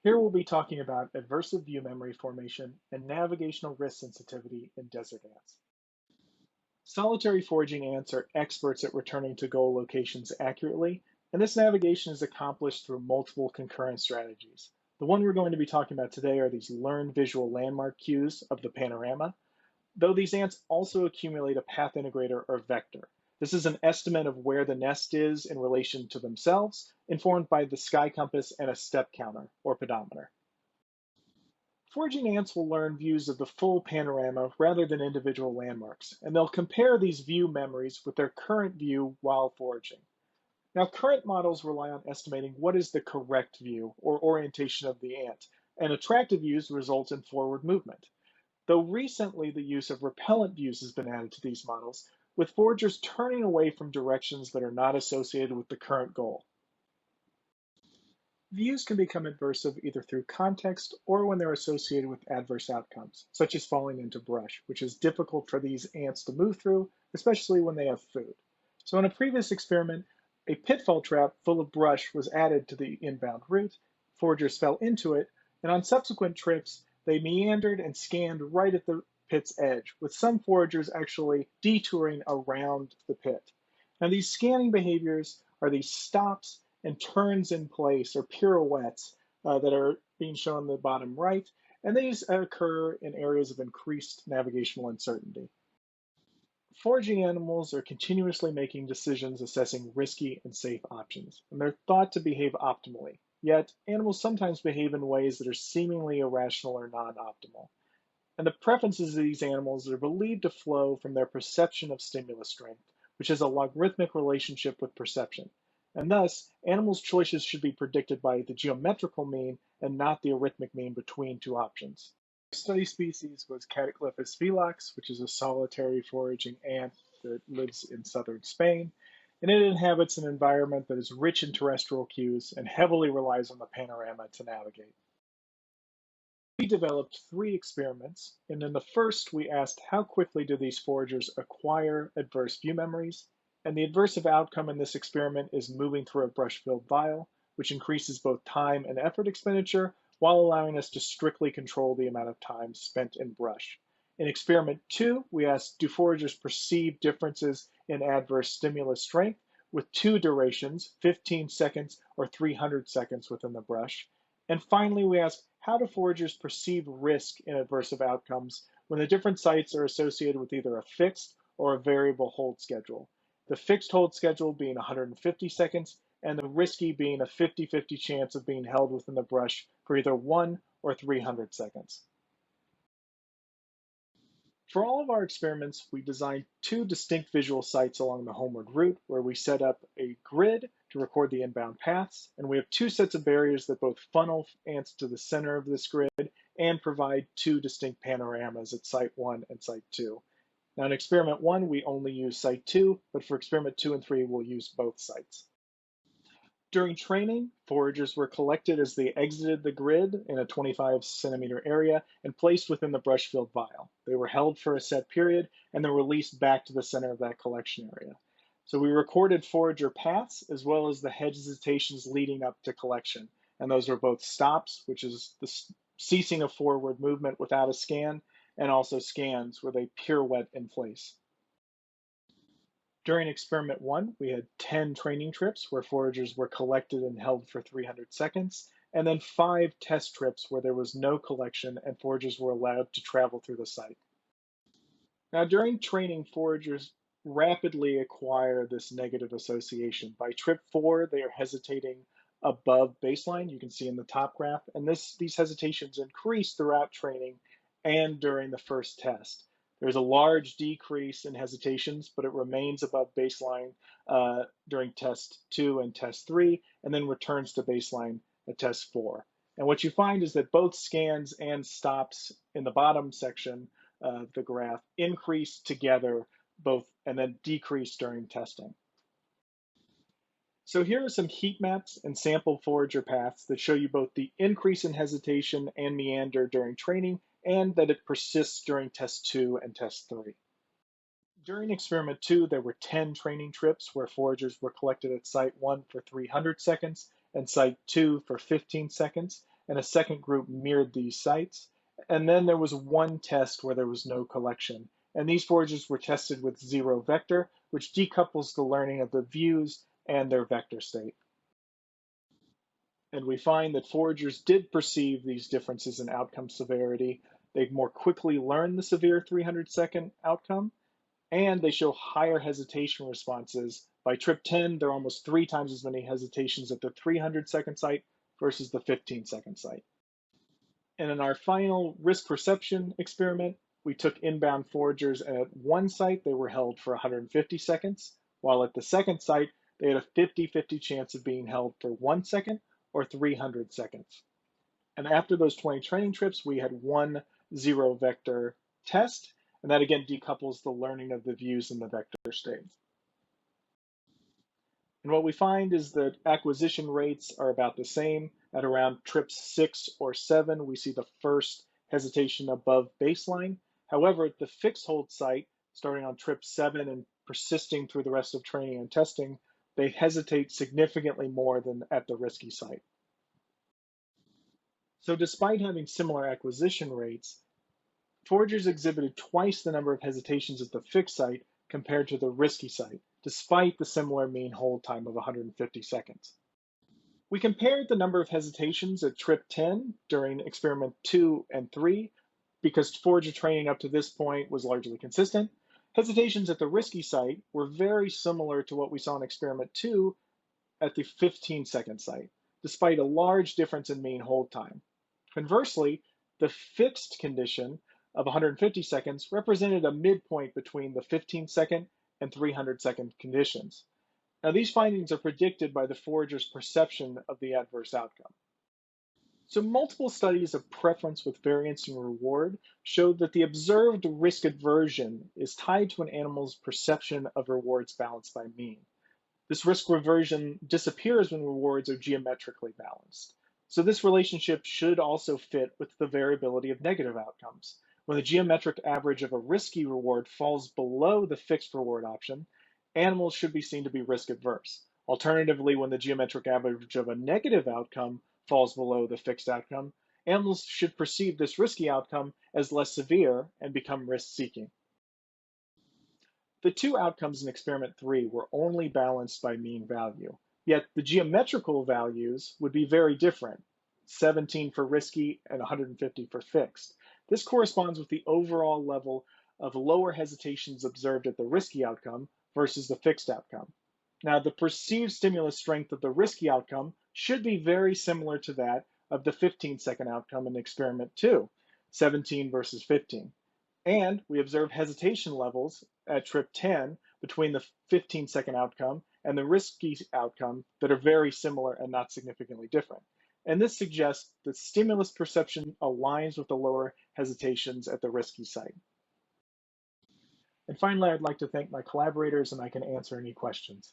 Here we'll be talking about aversive view memory formation and navigational risk sensitivity in desert ants. Solitary foraging ants are experts at returning to goal locations accurately, and this navigation is accomplished through multiple concurrent strategies. The one we're going to be talking about today are these learned visual landmark cues of the panorama, though these ants also accumulate a path integrator or vector. This is an estimate of where the nest is in relation to themselves, informed by the sky compass and a step counter or pedometer. Foraging ants will learn views of the full panorama rather than individual landmarks, and they'll compare these view memories with their current view while foraging. Now, current models rely on estimating what is the correct view or orientation of the ant, and attractive views result in forward movement. Though recently the use of repellent views has been added to these models, with foragers turning away from directions that are not associated with the current goal. Views can become adversive either through context or when they're associated with adverse outcomes, such as falling into brush, which is difficult for these ants to move through, especially when they have food. So in a previous experiment, a pitfall trap full of brush was added to the inbound route. Foragers fell into it, and on subsequent trips, they meandered and scanned right at the pit's edge, with some foragers actually detouring around the pit. Now, these scanning behaviors are these stops and turns in place or pirouettes that are being shown in the bottom right, and these occur in areas of increased navigational uncertainty. Foraging animals are continuously making decisions assessing risky and safe options, and they're thought to behave optimally. Yet, animals sometimes behave in ways that are seemingly irrational or non-optimal. And the preferences of these animals are believed to flow from their perception of stimulus strength, which has a logarithmic relationship with perception. And thus, animals' choices should be predicted by the geometrical mean and not the arithmetic mean between two options. The study species was Cataglyphis velox, which is a solitary foraging ant that lives in southern Spain, and it inhabits an environment that is rich in terrestrial cues and heavily relies on the panorama to navigate. We developed three experiments, and in the first, we asked how quickly do these foragers acquire adverse view memories, and the aversive outcome in this experiment is moving through a brush-filled vial, which increases both time and effort expenditure while allowing us to strictly control the amount of time spent in brush. In experiment two, we asked do foragers perceive differences in adverse stimulus strength with two durations, 15 seconds or 300 seconds within the brush. And finally, we asked how do foragers perceive risk in aversive outcomes when the different sites are associated with either a fixed or a variable hold schedule? The fixed hold schedule being 150 seconds, and the risky being a 50-50 chance of being held within the brush for either 1 or 300 seconds. For all of our experiments, we designed two distinct visual sites along the homeward route where we set up a grid to record the inbound paths, and we have two sets of barriers that both funnel ants to the center of this grid and provide two distinct panoramas at site 1 and site 2. Now in experiment 1, we only use site 2, but for experiment 2 and 3, we'll use both sites. During training, foragers were collected as they exited the grid in a 25-centimeter area and placed within the brush-filled vial. They were held for a set period and then released back to the center of that collection area. So we recorded forager paths as well as the hesitations leading up to collection. And those were both stops, which is the ceasing of forward movement without a scan, and also scans where they pirouette in place. During experiment 1, we had 10 training trips where foragers were collected and held for 300 seconds, and then 5 test trips where there was no collection and foragers were allowed to travel through the site. Now, during training, foragers rapidly acquire this negative association. By trip 4, they are hesitating above baseline, you can see in the top graph, and these hesitations increase throughout training and during the first test. There's a large decrease in hesitations, but it remains above baseline during test 2 and test 3, and then returns to baseline at test 4. And what you find is that both scans and stops in the bottom section of the graph increase together both and then decrease during testing. So here are some heat maps and sample forager paths that show you both the increase in hesitation and meander during training and that it persists during test 2 and test 3. During experiment 2, there were 10 training trips where foragers were collected at site 1 for 300 seconds and site 2 for 15 seconds, and a second group mirrored these sites. And then there was one test where there was no collection. And these foragers were tested with zero vector, which decouples the learning of the views and their vector state. And we find that foragers did perceive these differences in outcome severity. They more quickly learn the severe 300-second outcome, and they show higher hesitation responses. By trip 10, there are almost 3 times as many hesitations at the 300-second site versus the 15-second site. And in our final risk perception experiment, we took inbound foragers, and at one site, they were held for 150 seconds, while at the second site, they had a 50-50 chance of being held for 1 second or 300 seconds. And after those 20 training trips, we had one zero vector test, and that again decouples the learning of the views in the vector state. And what we find is that acquisition rates are about the same. At around trips 6 or 7, we see the first hesitation above baseline. However, at the fixed hold site, starting on trip 7 and persisting through the rest of training and testing, they hesitate significantly more than at the risky site. So despite having similar acquisition rates, foragers exhibited twice the number of hesitations at the fixed site compared to the risky site, despite the similar mean hold time of 150 seconds. We compared the number of hesitations at trip 10 during experiment 2 and 3, because forager training up to this point was largely consistent. Hesitations at the risky site were very similar to what we saw in experiment 2 at the 15-second site, despite a large difference in mean hold time. Conversely, the fixed condition of 150 seconds represented a midpoint between the 15-second and 300-second conditions. Now, these findings are predicted by the forager's perception of the adverse outcome. So multiple studies of preference with variance and reward showed that the observed risk aversion is tied to an animal's perception of rewards balanced by mean. This risk reversion disappears when rewards are geometrically balanced. So this relationship should also fit with the variability of negative outcomes. When the geometric average of a risky reward falls below the fixed reward option, animals should be seen to be risk adverse. Alternatively, when the geometric average of a negative outcome falls below the fixed outcome, animals should perceive this risky outcome as less severe and become risk seeking. The two outcomes in experiment 3 were only balanced by mean value, yet the geometrical values would be very different, 17 for risky and 150 for fixed. This corresponds with the overall level of lower hesitations observed at the risky outcome versus the fixed outcome. Now, the perceived stimulus strength of the risky outcome should be very similar to that of the 15-second outcome in experiment 2, 17 versus 15. And we observe hesitation levels at trip 10 between the 15-second outcome and the risky outcome that are very similar and not significantly different. And this suggests that stimulus perception aligns with the lower hesitations at the risky site. And finally, I'd like to thank my collaborators, and I can answer any questions.